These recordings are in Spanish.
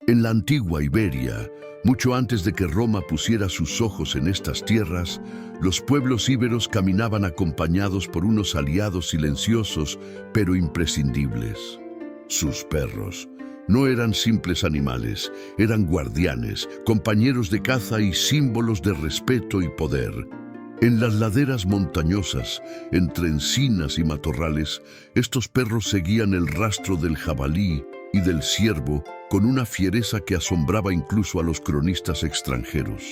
En la antigua Iberia, mucho antes de que Roma pusiera sus ojos en estas tierras, los pueblos íberos caminaban acompañados por unos aliados silenciosos pero imprescindibles: sus perros. No eran simples animales, eran guardianes, compañeros de caza y símbolos de respeto y poder. En las laderas montañosas, entre encinas y matorrales, estos perros seguían el rastro del jabalí y del ciervo con una fiereza que asombraba incluso a los cronistas extranjeros.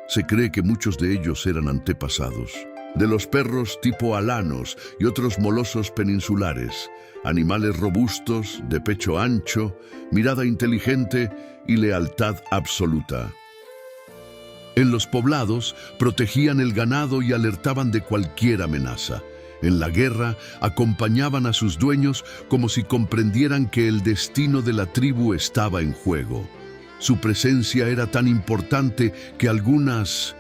Se cree que muchos de ellos eran antepasados de los perros tipo alanos y otros molosos peninsulares, animales robustos, de pecho ancho, mirada inteligente y lealtad absoluta. En los poblados protegían el ganado y alertaban de cualquier amenaza. En la guerra acompañaban a sus dueños como si comprendieran que el destino de la tribu estaba en juego. Su presencia era tan importante que algunas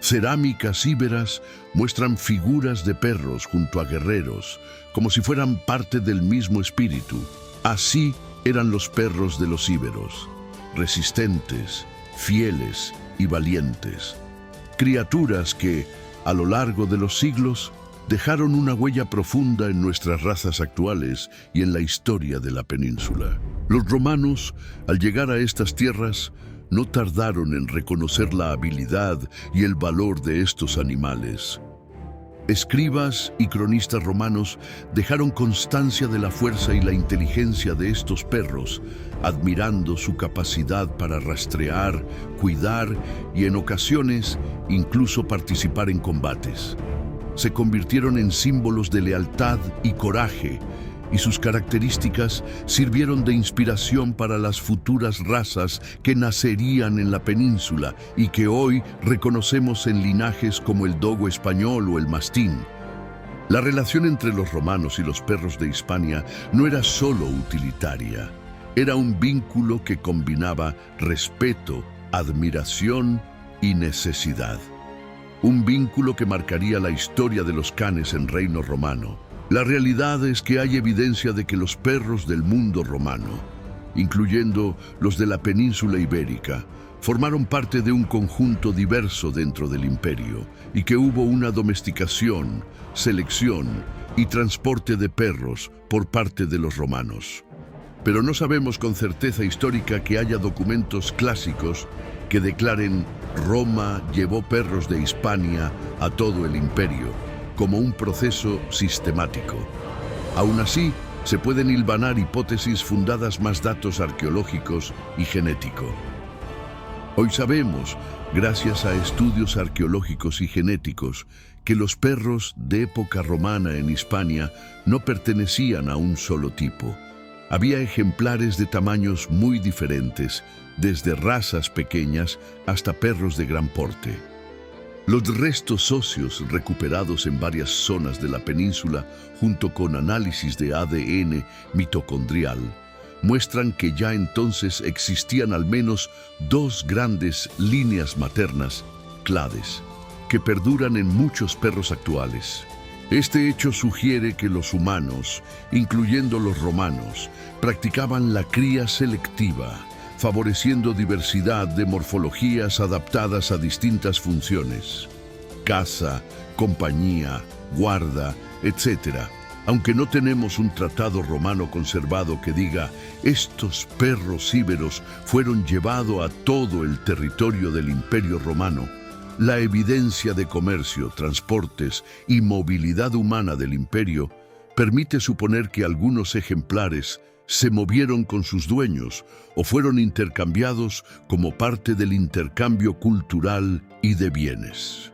cerámicas íberas muestran figuras de perros junto a guerreros, como si fueran parte del mismo espíritu. Así eran los perros de los íberos, resistentes, fieles y valientes. Criaturas que, a lo largo de los siglos, dejaron una huella profunda en nuestras razas actuales y en la historia de la península. Los romanos, al llegar a estas tierras, no tardaron en reconocer la habilidad y el valor de estos animales. Escribas y cronistas romanos dejaron constancia de la fuerza y la inteligencia de estos perros, admirando su capacidad para rastrear, cuidar y, en ocasiones, incluso participar en combates. Se convirtieron en símbolos de lealtad y coraje, y sus características sirvieron de inspiración para las futuras razas que nacerían en la península y que hoy reconocemos en linajes como el dogo español o el mastín. La relación entre los romanos y los perros de Hispania no era solo utilitaria, era un vínculo que combinaba respeto, admiración y necesidad. Un vínculo que marcaría la historia de los canes en Reino Romano. La realidad es que hay evidencia de que los perros del mundo romano, incluyendo los de la península ibérica, formaron parte de un conjunto diverso dentro del imperio y que hubo una domesticación, selección y transporte de perros por parte de los romanos. Pero no sabemos con certeza histórica que haya documentos clásicos que declaren Roma llevó perros de Hispania a todo el imperio, como un proceso sistemático. Aún así, se pueden hilvanar hipótesis fundadas más datos arqueológicos y genético. Hoy sabemos, gracias a estudios arqueológicos y genéticos, que los perros de época romana en Hispania no pertenecían a un solo tipo. Había ejemplares de tamaños muy diferentes, desde razas pequeñas hasta perros de gran porte. Los restos óseos recuperados en varias zonas de la península, junto con análisis de ADN mitocondrial, muestran que ya entonces existían al menos dos grandes líneas maternas, clades, que perduran en muchos perros actuales. Este hecho sugiere que los humanos, incluyendo los romanos, practicaban la cría selectiva, favoreciendo diversidad de morfologías adaptadas a distintas funciones: caza, compañía, guarda, etc. Aunque no tenemos un tratado romano conservado que diga estos perros íberos fueron llevados a todo el territorio del Imperio Romano, la evidencia de comercio, transportes y movilidad humana del imperio permite suponer que algunos ejemplares se movieron con sus dueños o fueron intercambiados como parte del intercambio cultural y de bienes.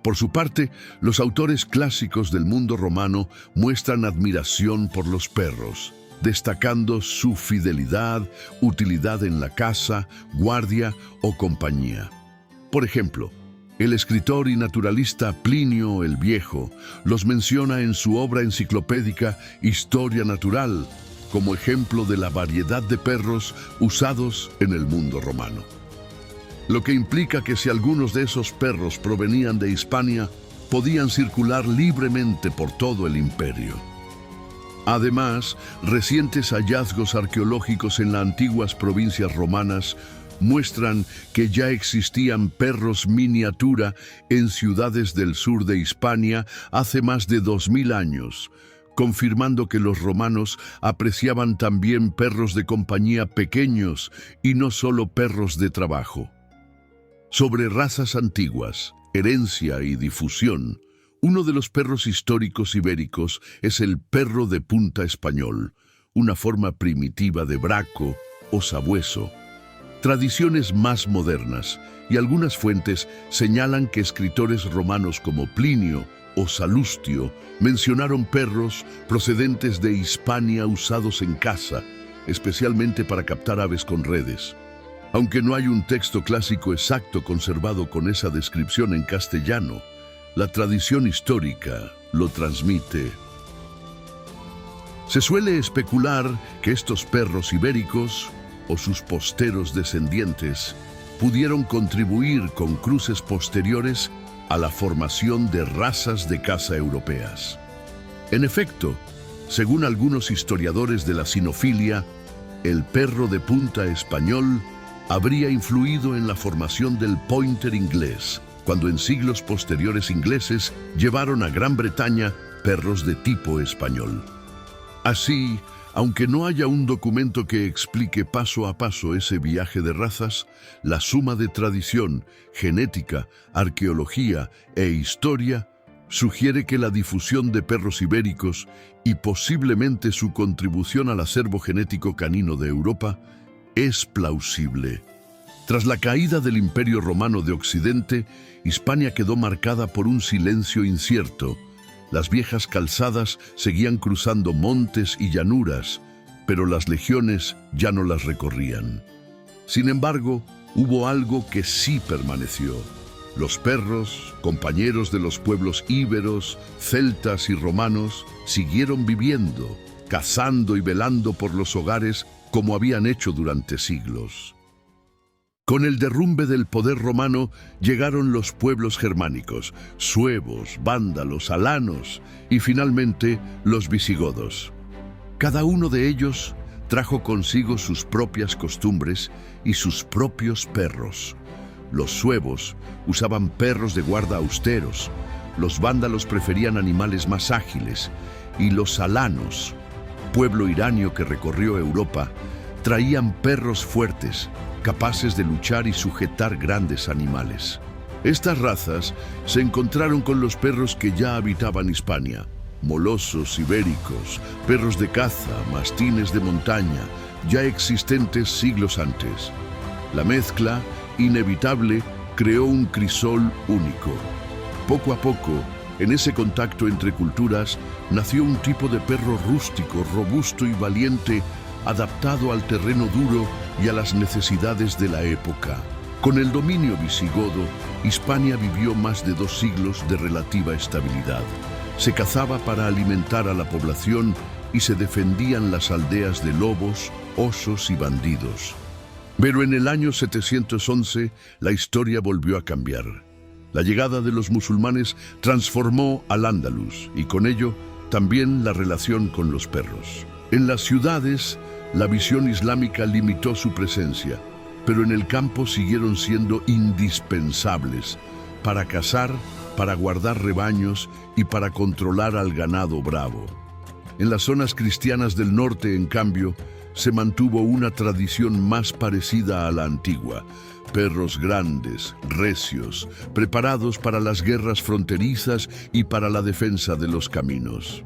Por su parte, los autores clásicos del mundo romano muestran admiración por los perros, destacando su fidelidad, utilidad en la caza, guardia o compañía. Por ejemplo, el escritor y naturalista Plinio el Viejo los menciona en su obra enciclopédica Historia Natural, como ejemplo de la variedad de perros usados en el mundo romano. Lo que implica que si algunos de esos perros provenían de Hispania, podían circular libremente por todo el imperio. Además, recientes hallazgos arqueológicos en las antiguas provincias romanas muestran que ya existían perros miniatura en ciudades del sur de Hispania hace más de 2000 años, confirmando que los romanos apreciaban también perros de compañía pequeños y no solo perros de trabajo. Sobre razas antiguas, herencia y difusión, uno de los perros históricos ibéricos es el perro de punta español, una forma primitiva de braco o sabueso. Tradiciones más modernas y algunas fuentes señalan que escritores romanos como Plinio o Salustio mencionaron perros procedentes de Hispania usados en caza, especialmente para captar aves con redes. Aunque no hay un texto clásico exacto conservado con esa descripción en castellano, la tradición histórica lo transmite. Se suele especular que estos perros ibéricos, o sus posteros descendientes, pudieron contribuir con cruces posteriores a la formación de razas de caza europeas. En efecto, según algunos historiadores de la cinofilia, el perro de punta español habría influido en la formación del pointer inglés, cuando en siglos posteriores ingleses llevaron a Gran Bretaña perros de tipo español. Así, aunque no haya un documento que explique paso a paso ese viaje de razas, la suma de tradición, genética, arqueología e historia sugiere que la difusión de perros ibéricos y posiblemente su contribución al acervo genético canino de Europa es plausible. Tras la caída del Imperio Romano de Occidente, Hispania quedó marcada por un silencio incierto. Las viejas calzadas seguían cruzando montes y llanuras, pero las legiones ya no las recorrían. Sin embargo, hubo algo que sí permaneció. Los perros, compañeros de los pueblos íberos, celtas y romanos, siguieron viviendo, cazando y velando por los hogares como habían hecho durante siglos. Con el derrumbe del poder romano llegaron los pueblos germánicos, suevos, vándalos, alanos y finalmente los visigodos. Cada uno de ellos trajo consigo sus propias costumbres y sus propios perros. Los suevos usaban perros de guarda austeros, los vándalos preferían animales más ágiles y los alanos, pueblo iranio que recorrió Europa, traían perros fuertes, capaces de luchar y sujetar grandes animales. Estas razas se encontraron con los perros que ya habitaban Hispania, molosos ibéricos, perros de caza, mastines de montaña, ya existentes siglos antes. La mezcla, inevitable, creó un crisol único. Poco a poco, en ese contacto entre culturas, nació un tipo de perro rústico, robusto y valiente, adaptado al terreno duro y a las necesidades de la época. Con el dominio visigodo, Hispania vivió más de 2 siglos de relativa estabilidad. Se cazaba para alimentar a la población y se defendían las aldeas de lobos, osos y bandidos. Pero en el año 711, la historia volvió a cambiar. La llegada de los musulmanes transformó al-Ándalus y con ello también la relación con los perros. En las ciudades, la visión islámica limitó su presencia, pero en el campo siguieron siendo indispensables para cazar, para guardar rebaños y para controlar al ganado bravo. En las zonas cristianas del norte, en cambio, se mantuvo una tradición más parecida a la antigua. Perros grandes, recios, preparados para las guerras fronterizas y para la defensa de los caminos.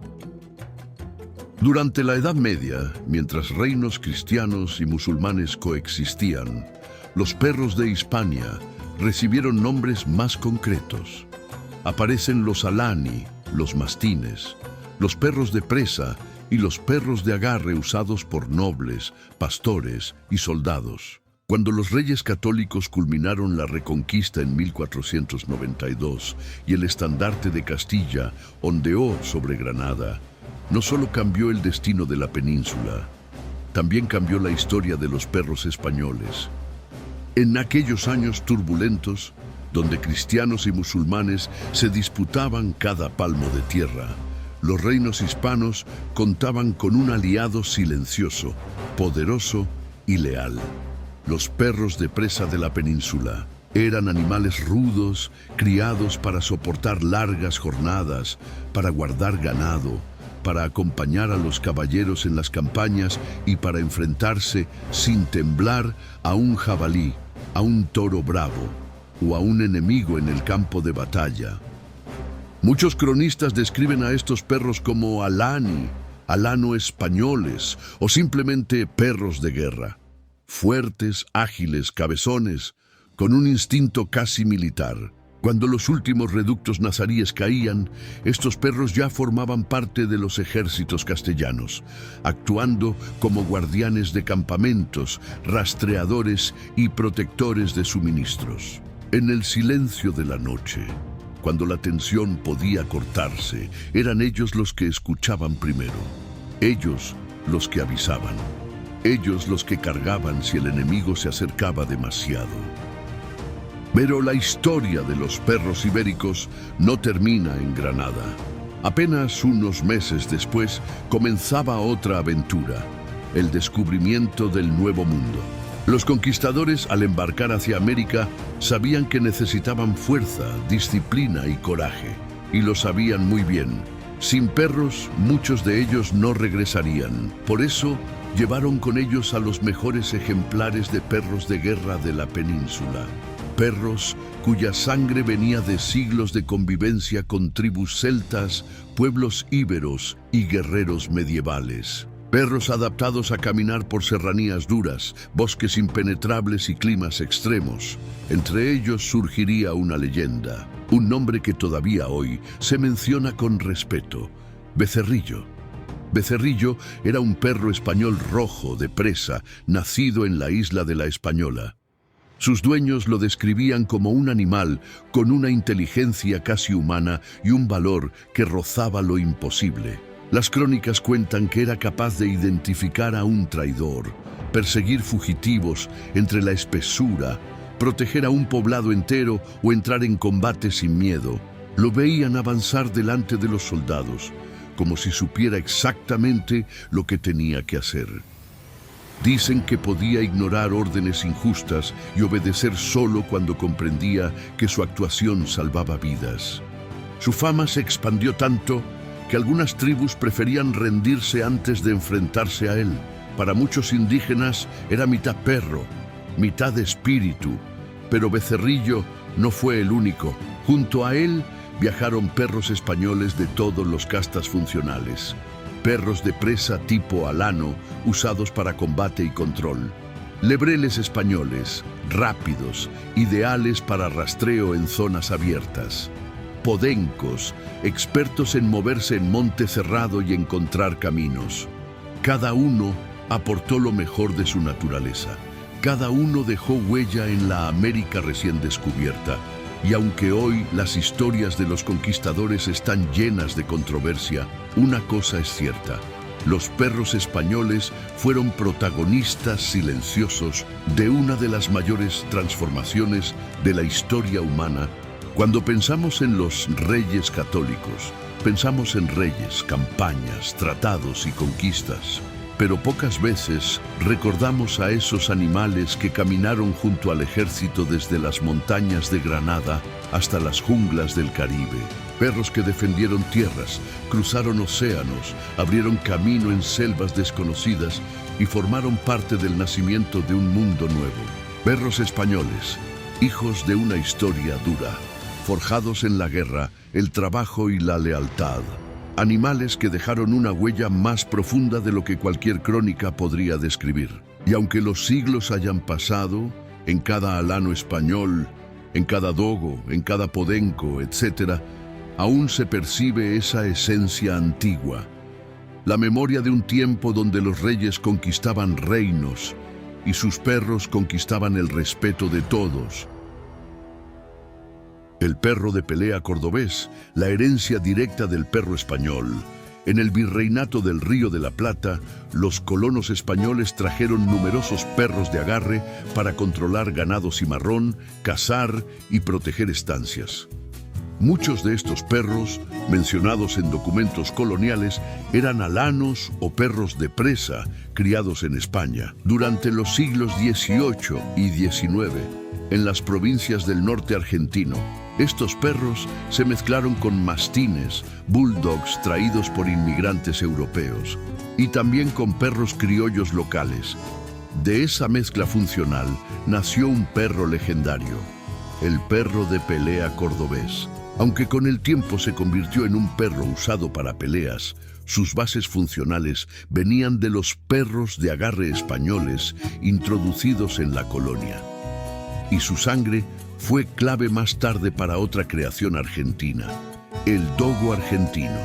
Durante la Edad Media, mientras reinos cristianos y musulmanes coexistían, los perros de Hispania recibieron nombres más concretos. Aparecen los alani, los mastines, los perros de presa y los perros de agarre usados por nobles, pastores y soldados. Cuando los reyes católicos culminaron la Reconquista en 1492 y el estandarte de Castilla ondeó sobre Granada, no solo cambió el destino de la península, también cambió la historia de los perros españoles. En aquellos años turbulentos, donde cristianos y musulmanes se disputaban cada palmo de tierra, los reinos hispanos contaban con un aliado silencioso, poderoso y leal. Los perros de presa de la península eran animales rudos, criados para soportar largas jornadas, para guardar ganado, para acompañar a los caballeros en las campañas y para enfrentarse sin temblar a un jabalí, a un toro bravo o a un enemigo en el campo de batalla. Muchos cronistas describen a estos perros como alani, alano españoles o simplemente perros de guerra. Fuertes, ágiles, cabezones, con un instinto casi militar. Cuando los últimos reductos nazaríes caían, estos perros ya formaban parte de los ejércitos castellanos, actuando como guardianes de campamentos, rastreadores y protectores de suministros. En el silencio de la noche, cuando la tensión podía cortarse, eran ellos los que escuchaban primero, ellos los que avisaban, ellos los que cargaban si el enemigo se acercaba demasiado. Pero la historia de los perros ibéricos no termina en Granada. Apenas unos meses después comenzaba otra aventura, el descubrimiento del Nuevo Mundo. Los conquistadores, al embarcar hacia América, sabían que necesitaban fuerza, disciplina y coraje. Y lo sabían muy bien. Sin perros, muchos de ellos no regresarían. Por eso, llevaron con ellos a los mejores ejemplares de perros de guerra de la península. Perros cuya sangre venía de siglos de convivencia con tribus celtas, pueblos íberos y guerreros medievales. Perros adaptados a caminar por serranías duras, bosques impenetrables y climas extremos. Entre ellos surgiría una leyenda, un nombre que todavía hoy se menciona con respeto: Becerrillo. Becerrillo era un perro español rojo de presa, nacido en la isla de La Española. Sus dueños lo describían como un animal con una inteligencia casi humana y un valor que rozaba lo imposible. Las crónicas cuentan que era capaz de identificar a un traidor, perseguir fugitivos entre la espesura, proteger a un poblado entero o entrar en combate sin miedo. Lo veían avanzar delante de los soldados, como si supiera exactamente lo que tenía que hacer. Dicen que podía ignorar órdenes injustas y obedecer solo cuando comprendía que su actuación salvaba vidas. Su fama se expandió tanto que algunas tribus preferían rendirse antes de enfrentarse a él. Para muchos indígenas era mitad perro, mitad espíritu, pero Becerrillo no fue el único. Junto a él viajaron perros españoles de todos los castas funcionales. Perros de presa tipo alano, usados para combate y control. Lebreles españoles, rápidos, ideales para rastreo en zonas abiertas. Podencos, expertos en moverse en monte cerrado y encontrar caminos. Cada uno aportó lo mejor de su naturaleza. Cada uno dejó huella en la América recién descubierta. Y aunque hoy las historias de los conquistadores están llenas de controversia, una cosa es cierta: los perros españoles fueron protagonistas silenciosos de una de las mayores transformaciones de la historia humana. Cuando pensamos en los reyes católicos, pensamos en reyes, campañas, tratados y conquistas. Pero pocas veces recordamos a esos animales que caminaron junto al ejército desde las montañas de Granada hasta las junglas del Caribe. Perros que defendieron tierras, cruzaron océanos, abrieron camino en selvas desconocidas y formaron parte del nacimiento de un mundo nuevo. Perros españoles, hijos de una historia dura, forjados en la guerra, el trabajo y la lealtad. Animales que dejaron una huella más profunda de lo que cualquier crónica podría describir. Y aunque los siglos hayan pasado, en cada alano español, en cada dogo, en cada podenco, etc., aún se percibe esa esencia antigua. La memoria de un tiempo donde los reyes conquistaban reinos y sus perros conquistaban el respeto de todos. El perro de pelea cordobés, la herencia directa del perro español. En el virreinato del Río de la Plata, los colonos españoles trajeron numerosos perros de agarre para controlar ganado cimarrón, cazar y proteger estancias. Muchos de estos perros, mencionados en documentos coloniales, eran alanos o perros de presa criados en España durante los siglos XVIII y XIX en las provincias del norte argentino. Estos perros se mezclaron con mastines, bulldogs traídos por inmigrantes europeos y también con perros criollos locales. De esa mezcla funcional nació un perro legendario, el perro de pelea cordobés. Aunque con el tiempo se convirtió en un perro usado para peleas, sus bases funcionales venían de los perros de agarre españoles introducidos en la colonia. Y su sangre fue clave más tarde para otra creación argentina, el dogo argentino.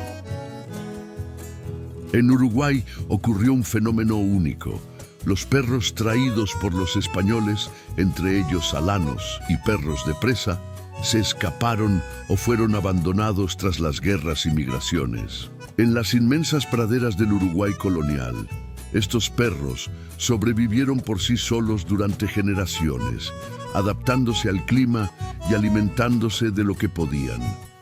En Uruguay ocurrió un fenómeno único. Los perros traídos por los españoles, entre ellos alanos y perros de presa, se escaparon o fueron abandonados tras las guerras y migraciones. En las inmensas praderas del Uruguay colonial, estos perros sobrevivieron por sí solos durante generaciones, adaptándose al clima y alimentándose de lo que podían.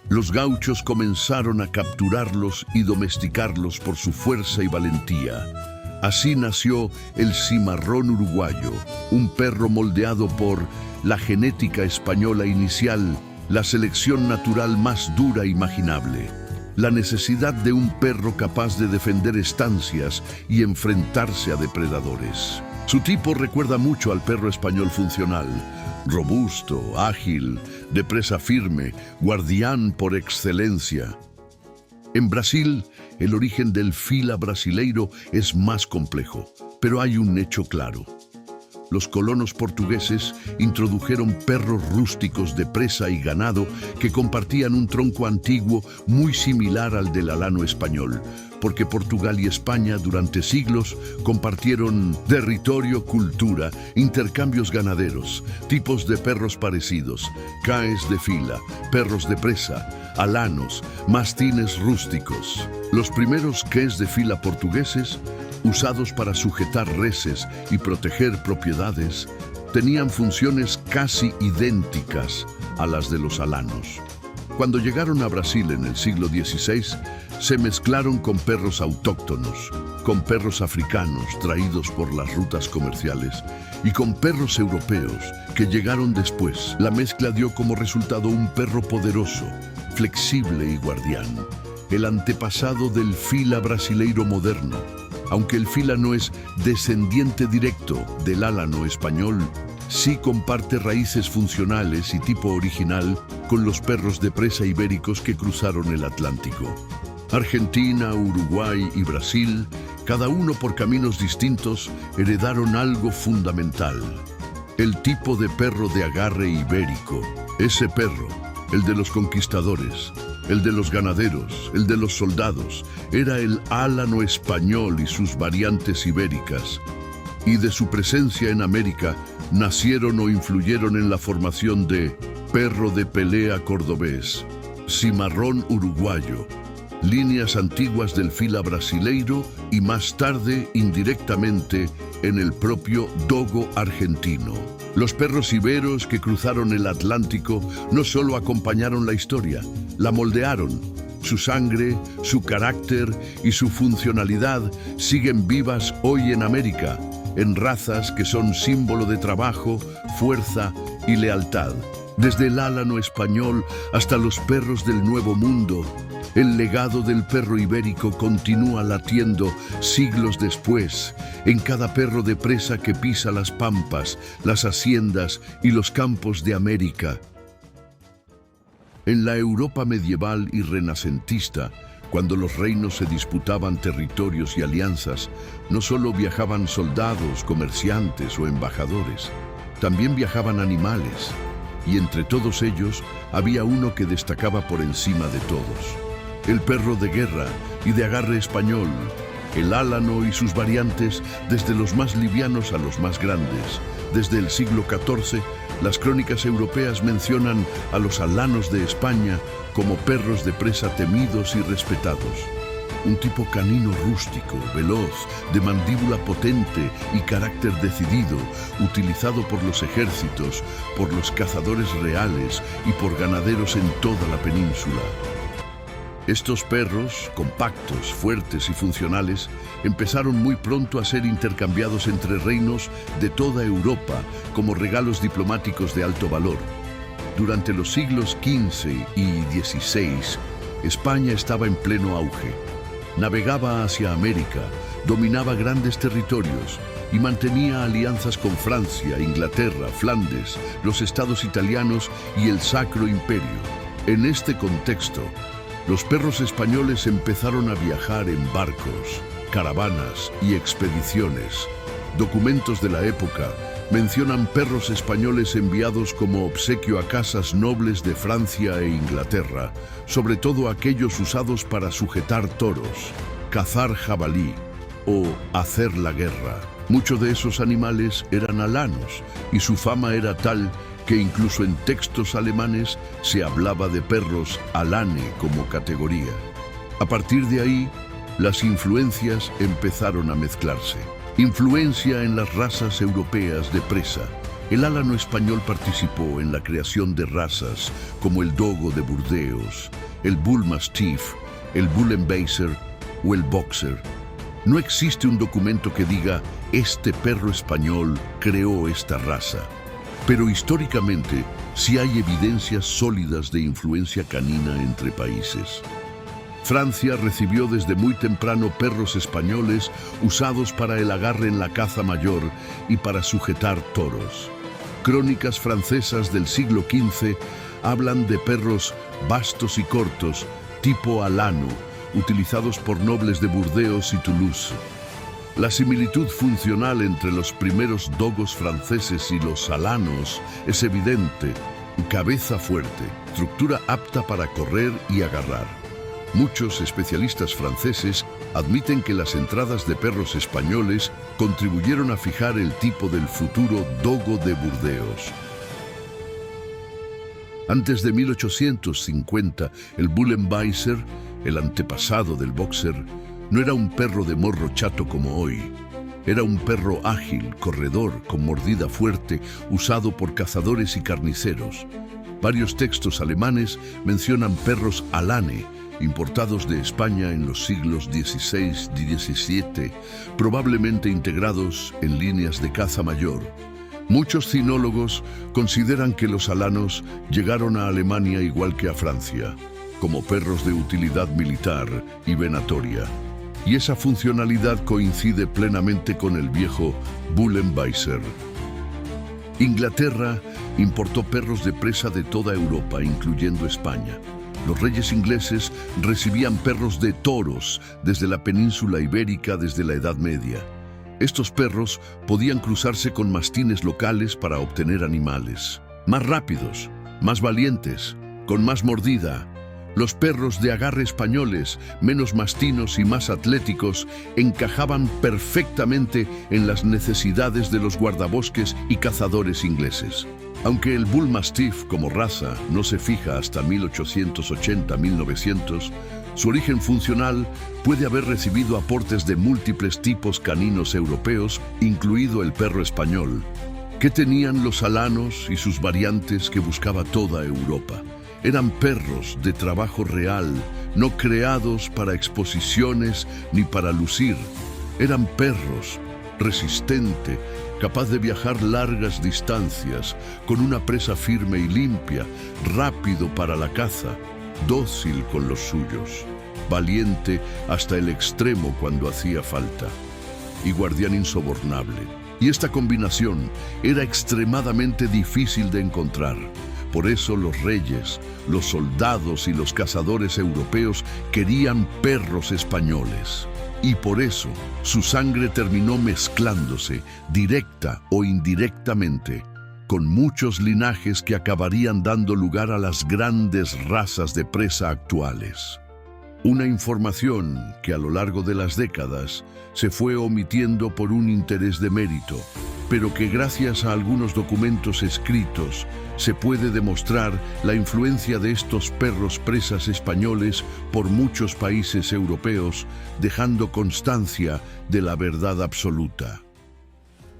Los gauchos comenzaron a capturarlos y domesticarlos por su fuerza y valentía. Así nació el cimarrón uruguayo, un perro moldeado por la genética española inicial, la selección natural más dura imaginable, la necesidad de un perro capaz de defender estancias y enfrentarse a depredadores. Su tipo recuerda mucho al perro español funcional, robusto, ágil, de presa firme, guardián por excelencia. En Brasil, el origen del fila brasileiro es más complejo, pero hay un hecho claro. Los colonos portugueses introdujeron perros rústicos de presa y ganado que compartían un tronco antiguo muy similar al del alano español, porque Portugal y España durante siglos compartieron territorio, cultura, intercambios ganaderos, tipos de perros parecidos, caes de fila, perros de presa, alanos, mastines rústicos. Los primeros caes de fila portugueses, usados para sujetar reses y proteger propiedades, tenían funciones casi idénticas a las de los alanos. Cuando llegaron a Brasil en el siglo XVI, se mezclaron con perros autóctonos, con perros africanos traídos por las rutas comerciales y con perros europeos que llegaron después. La mezcla dio como resultado un perro poderoso, flexible y guardián, el antepasado del fila brasileiro moderno. Aunque el fila no es descendiente directo del álano español, sí comparte raíces funcionales y tipo original con los perros de presa ibéricos que cruzaron el Atlántico. Argentina, Uruguay y Brasil, cada uno por caminos distintos, heredaron algo fundamental: el tipo de perro de agarre ibérico. Ese perro, el de los conquistadores, el de los ganaderos, el de los soldados, era el álano español y sus variantes ibéricas. Y de su presencia en América nacieron o influyeron en la formación de perro de pelea cordobés, cimarrón uruguayo, líneas antiguas del fila brasileiro y más tarde, indirectamente, en el propio dogo argentino. Los perros iberos que cruzaron el Atlántico no solo acompañaron la historia, la moldearon. Su sangre, su carácter y su funcionalidad siguen vivas hoy en América, en razas que son símbolo de trabajo, fuerza y lealtad. Desde el álano español hasta los perros del Nuevo Mundo, el legado del perro ibérico continúa latiendo siglos después, en cada perro de presa que pisa las pampas, las haciendas y los campos de América. En la Europa medieval y renacentista, cuando los reinos se disputaban territorios y alianzas, no solo viajaban soldados, comerciantes o embajadores, también viajaban animales, y entre todos ellos había uno que destacaba por encima de todos: el perro de guerra y de agarre español, el álano y sus variantes, desde los más livianos a los más grandes. Desde el siglo XIV, las crónicas europeas mencionan a los alanos de España como perros de presa temidos y respetados. un tipo canino rústico, veloz, de mandíbula potente y carácter decidido, utilizado por los ejércitos, por los cazadores reales y por ganaderos en toda la península. Estos perros, compactos, fuertes y funcionales, empezaron muy pronto a ser intercambiados entre reinos de toda Europa como regalos diplomáticos de alto valor. Durante los siglos XV y XVI, España estaba en pleno auge. Navegaba hacia América, dominaba grandes territorios y mantenía alianzas con Francia, Inglaterra, Flandes, los estados italianos y el Sacro Imperio. En este contexto, los perros españoles empezaron a viajar en barcos, caravanas y expediciones. Documentos de la época mencionan perros españoles enviados como obsequio a casas nobles de Francia e Inglaterra, sobre todo aquellos usados para sujetar toros, cazar jabalí o hacer la guerra. Muchos de esos animales eran alanos y su fama era tal que incluso en textos alemanes se hablaba de perros alane como categoría. A partir de ahí, las influencias empezaron a mezclarse. Influencia en las razas europeas de presa. El alano español participó en la creación de razas como el dogo de Burdeos, el bull mastiff, el bullenbeiser o el boxer. No existe un documento que diga este perro español creó esta raza. Pero históricamente sí hay evidencias sólidas de influencia canina entre países. Francia recibió desde muy temprano perros españoles usados para el agarre en la caza mayor y para sujetar toros. Crónicas francesas del siglo XV hablan de perros vastos y cortos, tipo alano, utilizados por nobles de Burdeos y Toulouse. La similitud funcional entre los primeros dogos franceses y los alanos es evidente. Cabeza fuerte, estructura apta para correr y agarrar. Muchos especialistas franceses admiten que las entradas de perros españoles contribuyeron a fijar el tipo del futuro dogo de Burdeos. Antes de 1850, el bullenbeiser, el antepasado del boxer, no era un perro de morro chato como hoy. Era un perro ágil, corredor, con mordida fuerte, usado por cazadores y carniceros. Varios textos alemanes mencionan perros alane, importados de España en los siglos XVI y XVII, probablemente integrados en líneas de caza mayor. Muchos cinólogos consideran que los alanos llegaron a Alemania igual que a Francia, como perros de utilidad militar y venatoria. Y esa funcionalidad coincide plenamente con el viejo bullenbeiser. Inglaterra importó perros de presa de toda Europa, incluyendo España. Los reyes ingleses recibían perros de toros desde la península ibérica desde la Edad Media. Estos perros podían cruzarse con mastines locales para obtener animales más rápidos, más valientes, con más mordida. Los perros de agarre españoles, menos mastinos y más atléticos, encajaban perfectamente en las necesidades de los guardabosques y cazadores ingleses. Aunque el bull mastiff como raza no se fija hasta 1880-1900, su origen funcional puede haber recibido aportes de múltiples tipos caninos europeos, incluido el perro español. ¿Qué tenían los alanos y sus variantes que buscaba toda Europa? Eran perros de trabajo real, no creados para exposiciones ni para lucir. Eran perros resistente, capaz de viajar largas distancias, con una presa firme y limpia, rápido para la caza, dócil con los suyos, valiente hasta el extremo cuando hacía falta, y guardián insobornable. Y esta combinación era extremadamente difícil de encontrar. Por eso los reyes, los soldados y los cazadores europeos querían perros españoles. Y por eso su sangre terminó mezclándose, directa o indirectamente, con muchos linajes que acabarían dando lugar a las grandes razas de presa actuales. Una información que a lo largo de las décadas se fue omitiendo por un interés de mérito, pero que gracias a algunos documentos escritos se puede demostrar la influencia de estos perros presas españoles por muchos países europeos, dejando constancia de la verdad absoluta.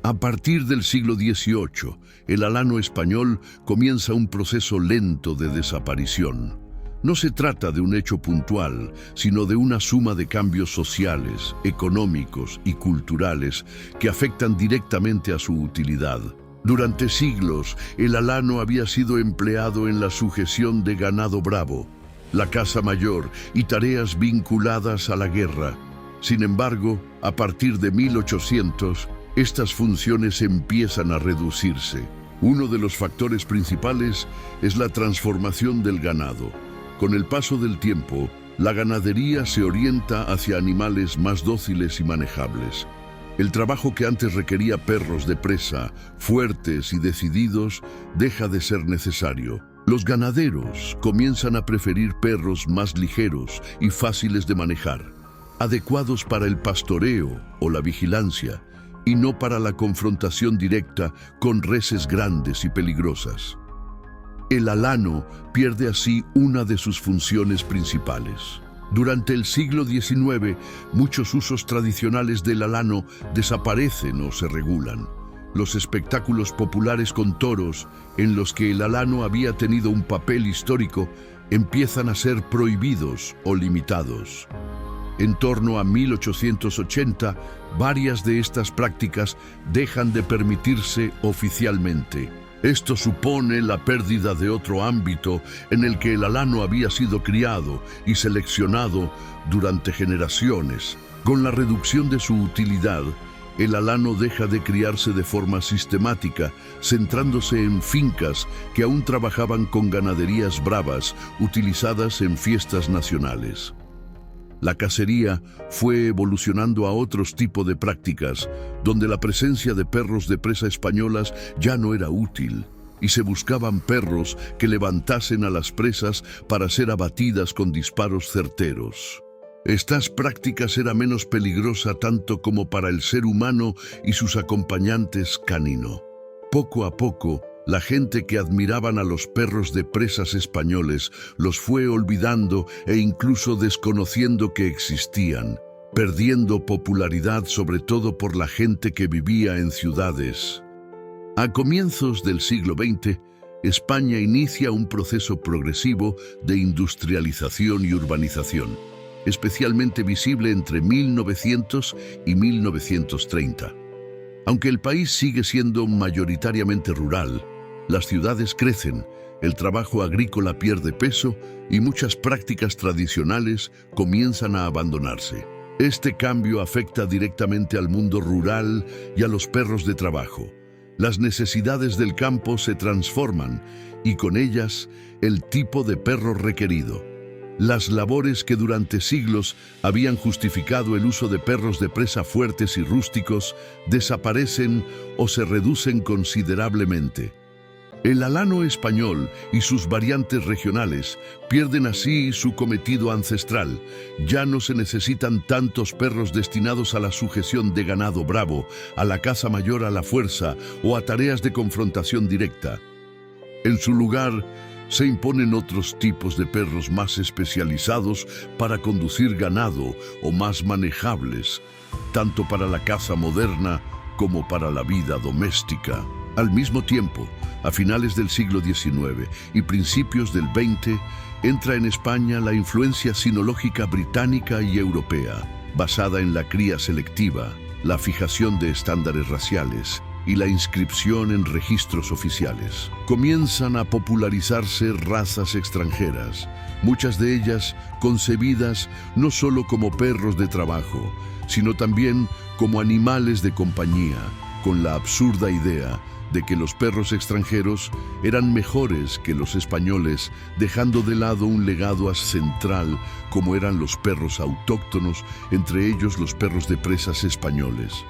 A partir del siglo XVIII, el alano español comienza un proceso lento de desaparición. No se trata de un hecho puntual, sino de una suma de cambios sociales, económicos y culturales que afectan directamente a su utilidad. Durante siglos, el alano había sido empleado en la sujeción de ganado bravo, la caza mayor y tareas vinculadas a la guerra. Sin embargo, a partir de 1800, estas funciones empiezan a reducirse. Uno de los factores principales es la transformación del ganado. Con el paso del tiempo, la ganadería se orienta hacia animales más dóciles y manejables. El trabajo que antes requería perros de presa, fuertes y decididos, deja de ser necesario. Los ganaderos comienzan a preferir perros más ligeros y fáciles de manejar, adecuados para el pastoreo o la vigilancia, y no para la confrontación directa con reses grandes y peligrosas. El alano pierde así una de sus funciones principales. Durante el siglo XIX, muchos usos tradicionales del alano desaparecen o se regulan. Los espectáculos populares con toros, en los que el alano había tenido un papel histórico, empiezan a ser prohibidos o limitados. En torno a 1880, varias de estas prácticas dejan de permitirse oficialmente. Esto supone la pérdida de otro ámbito en el que el alano había sido criado y seleccionado durante generaciones. Con la reducción de su utilidad, el alano deja de criarse de forma sistemática, centrándose en fincas que aún trabajaban con ganaderías bravas utilizadas en fiestas nacionales. La cacería fue evolucionando a otros tipos de prácticas, donde la presencia de perros de presa españolas ya no era útil, y se buscaban perros que levantasen a las presas para ser abatidas con disparos certeros. Estas prácticas eran menos peligrosas tanto como para el ser humano y sus acompañantes canino. Poco a poco, la gente que admiraban a los perros de presas españoles los fue olvidando e incluso desconociendo que existían, perdiendo popularidad sobre todo por la gente que vivía en ciudades. A comienzos del siglo XX, España inicia un proceso progresivo de industrialización y urbanización, especialmente visible entre 1900 y 1930. Aunque el país sigue siendo mayoritariamente rural, las ciudades crecen, el trabajo agrícola pierde peso y muchas prácticas tradicionales comienzan a abandonarse. Este cambio afecta directamente al mundo rural y a los perros de trabajo. Las necesidades del campo se transforman y con ellas el tipo de perro requerido. Las labores que durante siglos habían justificado el uso de perros de presa fuertes y rústicos desaparecen o se reducen considerablemente. El alano español y sus variantes regionales pierden así su cometido ancestral. Ya no se necesitan tantos perros destinados a la sujeción de ganado bravo, a la caza mayor a la fuerza o a tareas de confrontación directa. En su lugar, se imponen otros tipos de perros más especializados para conducir ganado o más manejables, tanto para la caza moderna como para la vida doméstica. Al mismo tiempo, a finales del siglo XIX y principios del XX, entra en España la influencia sinológica británica y europea, basada en la cría selectiva, la fijación de estándares raciales y la inscripción en registros oficiales. Comienzan a popularizarse razas extranjeras, muchas de ellas concebidas no solo como perros de trabajo, sino también como animales de compañía, con la absurda idea de que los perros extranjeros eran mejores que los españoles, dejando de lado un legado central como eran los perros autóctonos, entre ellos los perros de presas españoles,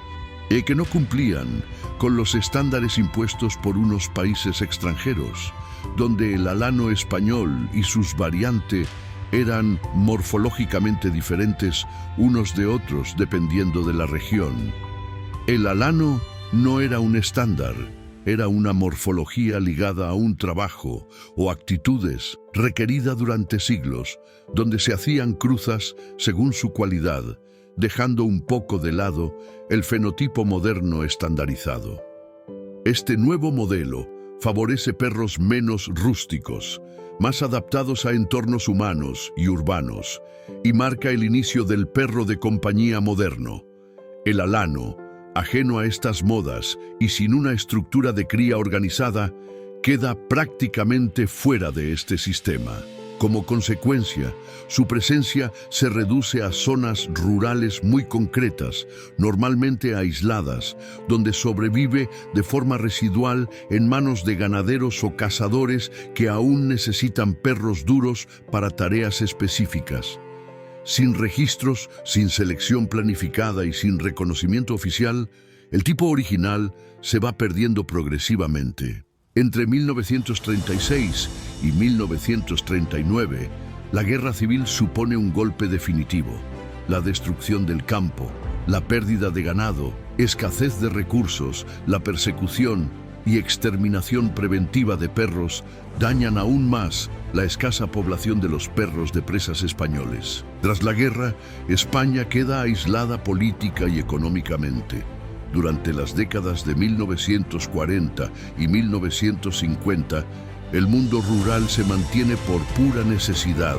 y que no cumplían con los estándares impuestos por unos países extranjeros, donde el alano español y sus variantes eran morfológicamente diferentes unos de otros dependiendo de la región. El alano no era un estándar, era una morfología ligada a un trabajo o actitudes requerida durante siglos, donde se hacían cruzas según su cualidad, dejando un poco de lado el fenotipo moderno estandarizado. Este nuevo modelo favorece perros menos rústicos, más adaptados a entornos humanos y urbanos, y marca el inicio del perro de compañía moderno. El alano, ajeno a estas modas y sin una estructura de cría organizada, queda prácticamente fuera de este sistema. Como consecuencia, su presencia se reduce a zonas rurales muy concretas, normalmente aisladas, donde sobrevive de forma residual en manos de ganaderos o cazadores que aún necesitan perros duros para tareas específicas. Sin registros, sin selección planificada y sin reconocimiento oficial, el tipo original se va perdiendo progresivamente. Entre 1936 y 1939, la guerra civil supone un golpe definitivo. La destrucción del campo, la pérdida de ganado, escasez de recursos, la persecución y exterminación preventiva de perros dañan aún más la escasa población de los perros de presas españoles. Tras la guerra, España queda aislada política y económicamente. Durante las décadas de 1940 y 1950, el mundo rural se mantiene por pura necesidad,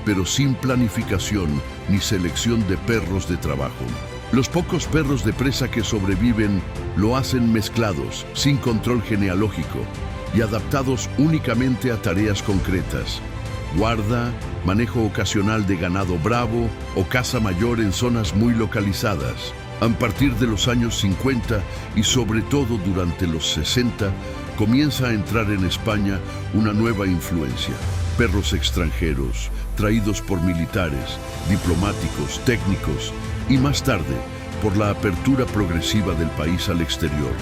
pero sin planificación ni selección de perros de trabajo. Los pocos perros de presa que sobreviven lo hacen mezclados, sin control genealógico y adaptados únicamente a tareas concretas: guarda, manejo ocasional de ganado bravo o caza mayor en zonas muy localizadas. A partir de los años 50 y sobre todo durante los 60, comienza a entrar en España una nueva influencia. Perros extranjeros, traídos por militares, diplomáticos, técnicos y más tarde por la apertura progresiva del país al exterior.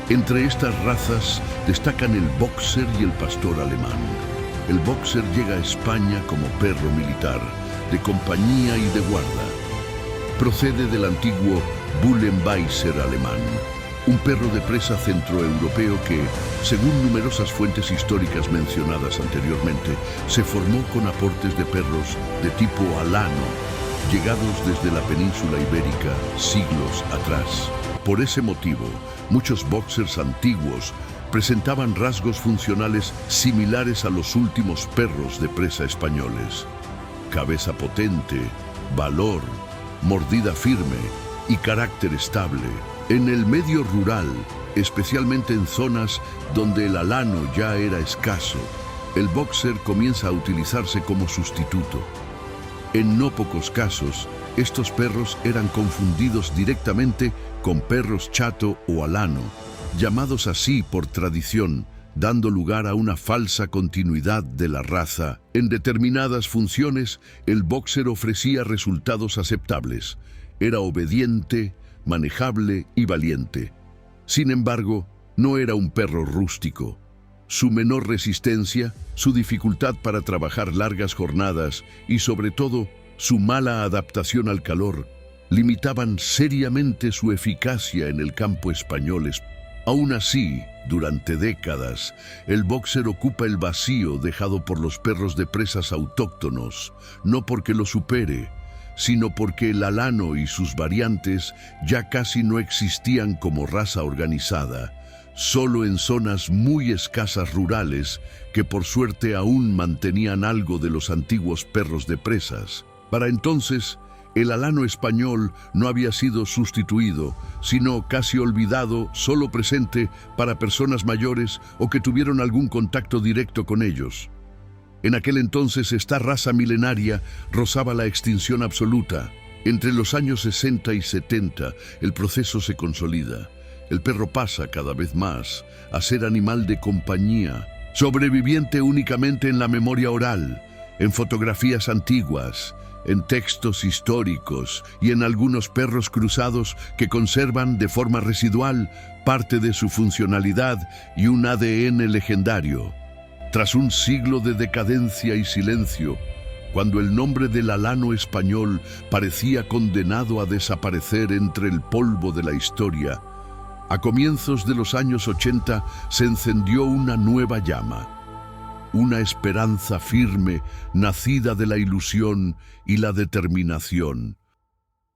Entre estas razas destacan el boxer y el pastor alemán. El boxer llega a España como perro militar, de compañía y de guarda. Procede del antiguo Bullenweiser alemán, un perro de presa centroeuropeo que, según numerosas fuentes históricas mencionadas anteriormente, se formó con aportes de perros de tipo alano, llegados desde la península ibérica siglos atrás. Por ese motivo, muchos boxers antiguos presentaban rasgos funcionales similares a los últimos perros de presa españoles: cabeza potente, valor, mordida firme y carácter estable. En el medio rural, especialmente en zonas donde el alano ya era escaso, el boxer comienza a utilizarse como sustituto. En no pocos casos, estos perros eran confundidos directamente con perros chato o alano, llamados así por tradición, dando lugar a una falsa continuidad de la raza. En determinadas funciones, el boxer ofrecía resultados aceptables. Era obediente, manejable y valiente. Sin embargo, no era un perro rústico. Su menor resistencia, su dificultad para trabajar largas jornadas y, sobre todo, su mala adaptación al calor, limitaban seriamente su eficacia en el campo español. Aún así, durante décadas, el boxer ocupa el vacío dejado por los perros de presas autóctonos, no porque lo supere, sino porque el alano y sus variantes ya casi no existían como raza organizada, solo en zonas muy escasas rurales que por suerte aún mantenían algo de los antiguos perros de presas. Para entonces, el alano español no había sido sustituido, sino casi olvidado, solo presente para personas mayores o que tuvieron algún contacto directo con ellos. En aquel entonces esta raza milenaria rozaba la extinción absoluta. Entre los años 60 y 70 el proceso se consolida. El perro pasa cada vez más a ser animal de compañía, sobreviviente únicamente en la memoria oral, en fotografías antiguas, en textos históricos y en algunos perros cruzados que conservan de forma residual parte de su funcionalidad y un ADN legendario. Tras un siglo de decadencia y silencio, cuando el nombre del alano español parecía condenado a desaparecer entre el polvo de la historia, a comienzos de los años 80 se encendió una nueva llama, una esperanza firme nacida de la ilusión y la determinación.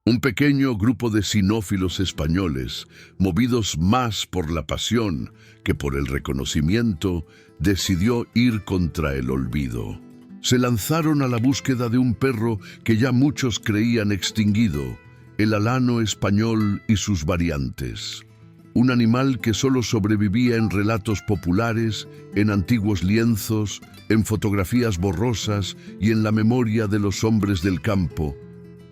Un pequeño grupo de cinófilos españoles, movidos más por la pasión que por el reconocimiento, decidió ir contra el olvido. Se lanzaron a la búsqueda de un perro que ya muchos creían extinguido, el alano español y sus variantes. Un animal que solo sobrevivía en relatos populares, en antiguos lienzos, en fotografías borrosas y en la memoria de los hombres del campo.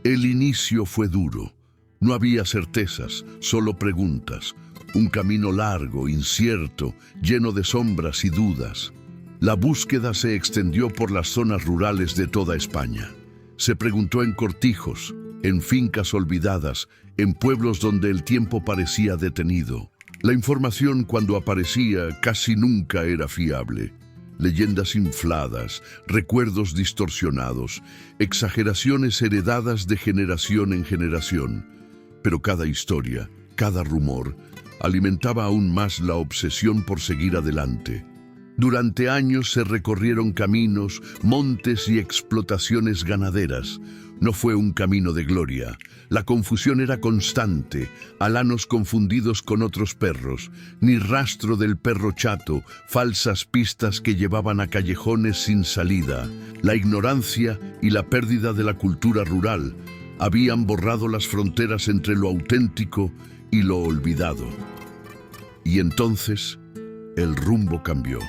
El inicio fue duro. No había certezas, solo preguntas. Un camino largo, incierto, lleno de sombras y dudas. La búsqueda se extendió por las zonas rurales de toda España. Se preguntó en cortijos, en fincas olvidadas, en pueblos donde el tiempo parecía detenido. La información, cuando aparecía, casi nunca era fiable. Leyendas infladas, recuerdos distorsionados, exageraciones heredadas de generación en generación. Pero cada historia, cada rumor, alimentaba aún más la obsesión por seguir adelante. Durante años se recorrieron caminos, montes y explotaciones ganaderas. No fue un camino de gloria. La confusión era constante, alanos confundidos con otros perros, ni rastro del perro chato, falsas pistas que llevaban a callejones sin salida. La ignorancia y la pérdida de la cultura rural habían borrado las fronteras entre lo auténtico y lo olvidado. Y entonces, el rumbo cambió.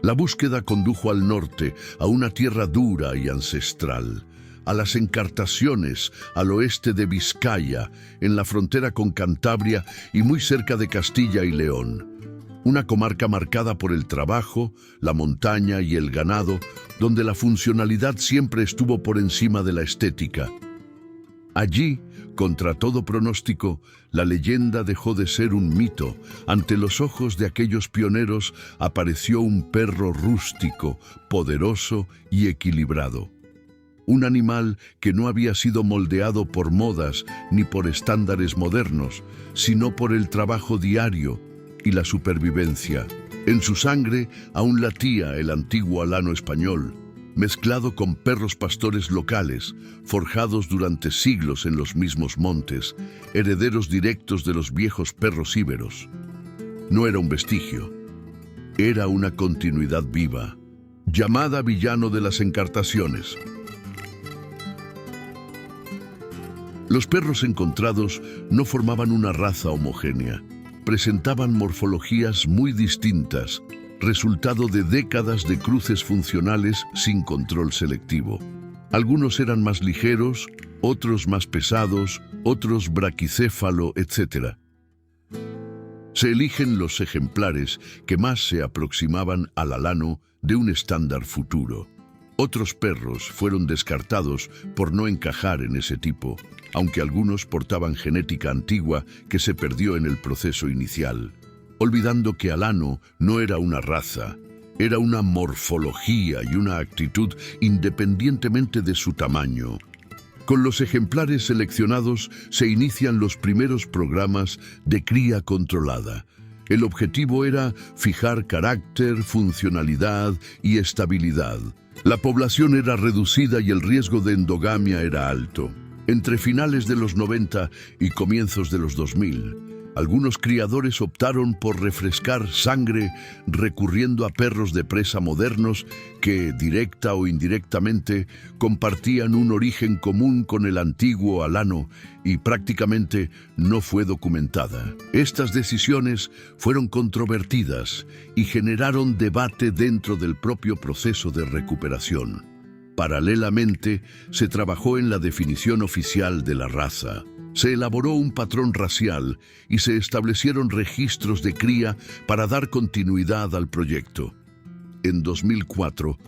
La búsqueda condujo al norte, a una tierra dura y ancestral, a las Encartaciones, al oeste de Vizcaya, en la frontera con Cantabria y muy cerca de Castilla y León. Una comarca marcada por el trabajo, la montaña y el ganado, donde la funcionalidad siempre estuvo por encima de la estética. Allí, contra todo pronóstico, la leyenda dejó de ser un mito. Ante los ojos de aquellos pioneros apareció un perro rústico, poderoso y equilibrado. Un animal que no había sido moldeado por modas ni por estándares modernos, sino por el trabajo diario y la supervivencia. En su sangre aún latía el antiguo alano español, mezclado con perros pastores locales, forjados durante siglos en los mismos montes, herederos directos de los viejos perros íberos. No era un vestigio, era una continuidad viva, llamada villano de las Encartaciones. Los perros encontrados no formaban una raza homogénea, presentaban morfologías muy distintas, resultado de décadas de cruces funcionales sin control selectivo. Algunos eran más ligeros, otros más pesados, otros braquicéfalo, etc. Se eligen los ejemplares que más se aproximaban al alano de un estándar futuro. Otros perros fueron descartados por no encajar en ese tipo, aunque algunos portaban genética antigua que se perdió en el proceso inicial, olvidando que alano no era una raza, era una morfología y una actitud independientemente de su tamaño. Con los ejemplares seleccionados se inician los primeros programas de cría controlada. El objetivo era fijar carácter, funcionalidad y estabilidad. La población era reducida y el riesgo de endogamia era alto. Entre finales de los 90 y comienzos de los 2000, algunos criadores optaron por refrescar sangre recurriendo a perros de presa modernos que, directa o indirectamente, compartían un origen común con el antiguo alano y prácticamente no fue documentada. Estas decisiones fueron controvertidas y generaron debate dentro del propio proceso de recuperación. Paralelamente, se trabajó en la definición oficial de la raza. Se elaboró un patrón racial y se establecieron registros de cría para dar continuidad al proyecto. En 2004,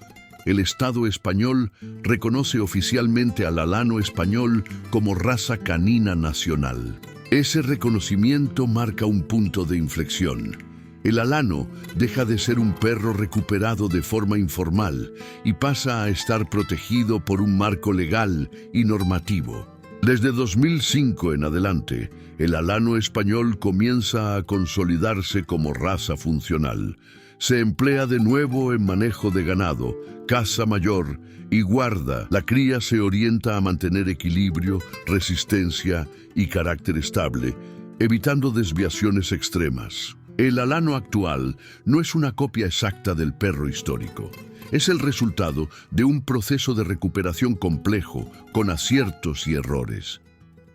el Estado español reconoce oficialmente al alano español como raza canina nacional. Ese reconocimiento marca un punto de inflexión. El alano deja de ser un perro recuperado de forma informal y pasa a estar protegido por un marco legal y normativo. Desde 2005 en adelante, el alano español comienza a consolidarse como raza funcional. Se emplea de nuevo en manejo de ganado, caza mayor y guarda. La cría se orienta a mantener equilibrio, resistencia y carácter estable, evitando desviaciones extremas. El alano actual no es una copia exacta del perro histórico. Es el resultado de un proceso de recuperación complejo, con aciertos y errores,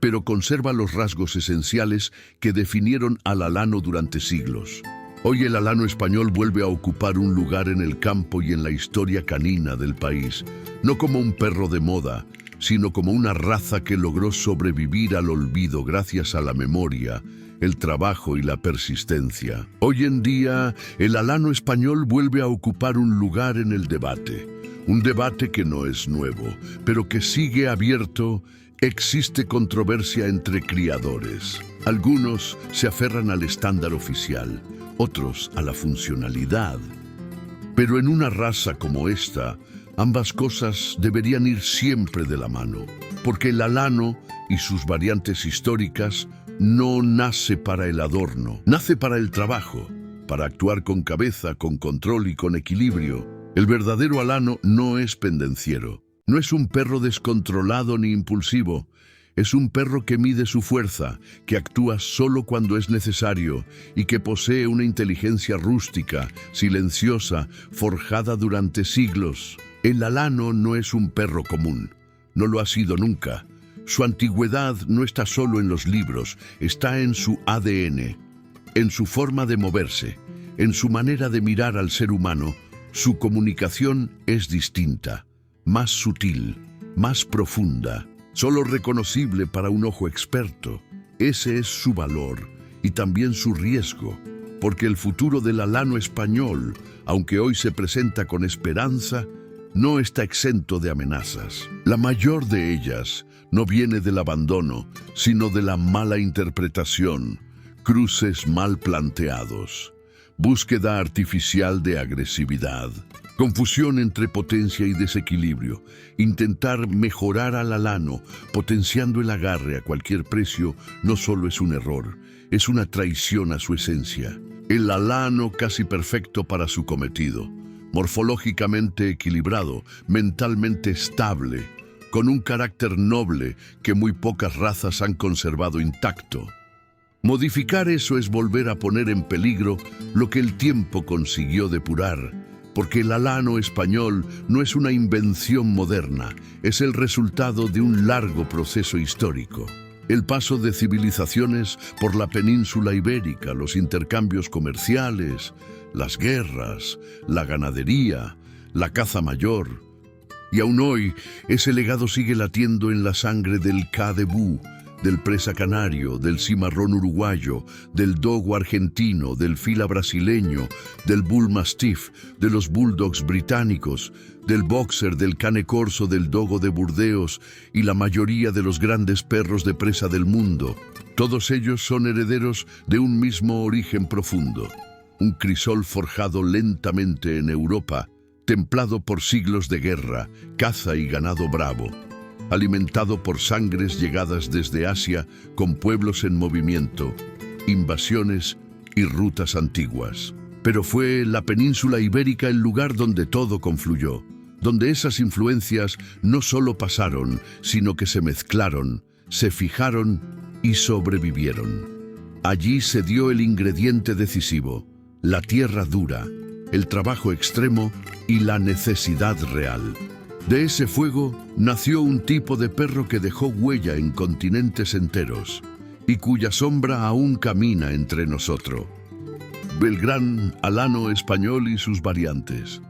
pero conserva los rasgos esenciales que definieron al alano durante siglos. Hoy el alano español vuelve a ocupar un lugar en el campo y en la historia canina del país, no como un perro de moda, sino como una raza que logró sobrevivir al olvido gracias a la memoria, el trabajo y la persistencia. Hoy en día, el alano español vuelve a ocupar un lugar en el debate. Un debate que no es nuevo, pero que sigue abierto. Existe controversia entre criadores. Algunos se aferran al estándar oficial, otros a la funcionalidad. Pero en una raza como esta, ambas cosas deberían ir siempre de la mano, porque el alano y sus variantes históricas no nace para el adorno, nace para el trabajo, para actuar con cabeza, con control y con equilibrio. El verdadero alano no es pendenciero, no es un perro descontrolado ni impulsivo, es un perro que mide su fuerza, que actúa solo cuando es necesario y que posee una inteligencia rústica, silenciosa, forjada durante siglos. El alano no es un perro común, no lo ha sido nunca. Su antigüedad no está solo en los libros, está en su ADN, en su forma de moverse, en su manera de mirar al ser humano. Su comunicación es distinta, más sutil, más profunda, solo reconocible para un ojo experto. Ese es su valor y también su riesgo, porque el futuro del alano español, aunque hoy se presenta con esperanza, no está exento de amenazas. La mayor de ellas no viene del abandono, sino de la mala interpretación, cruces mal planteados, búsqueda artificial de agresividad, confusión entre potencia y desequilibrio, intentar mejorar al alano, potenciando el agarre a cualquier precio, no solo es un error, es una traición a su esencia. El alano casi perfecto para su cometido, morfológicamente equilibrado, mentalmente estable, con un carácter noble que muy pocas razas han conservado intacto. Modificar eso es volver a poner en peligro lo que el tiempo consiguió depurar, porque el alano español no es una invención moderna, es el resultado de un largo proceso histórico. El paso de civilizaciones por la península ibérica, los intercambios comerciales, las guerras, la ganadería, la caza mayor. Y aún hoy, ese legado sigue latiendo en la sangre del Cadebú, del presa canario, del cimarrón uruguayo, del dogo argentino, del fila brasileño, del bull mastiff, de los bulldogs británicos, del boxer, del cane corso, del dogo de Burdeos y la mayoría de los grandes perros de presa del mundo. Todos ellos son herederos de un mismo origen profundo. Un crisol forjado lentamente en Europa, templado por siglos de guerra, caza y ganado bravo, alimentado por sangres llegadas desde Asia con pueblos en movimiento, invasiones y rutas antiguas. Pero fue la península ibérica el lugar donde todo confluyó, donde esas influencias no solo pasaron, sino que se mezclaron, se fijaron y sobrevivieron. Allí se dio el ingrediente decisivo, la tierra dura, el trabajo extremo y la necesidad real. De ese fuego nació un tipo de perro que dejó huella en continentes enteros y cuya sombra aún camina entre nosotros. El gran alano español y sus variantes.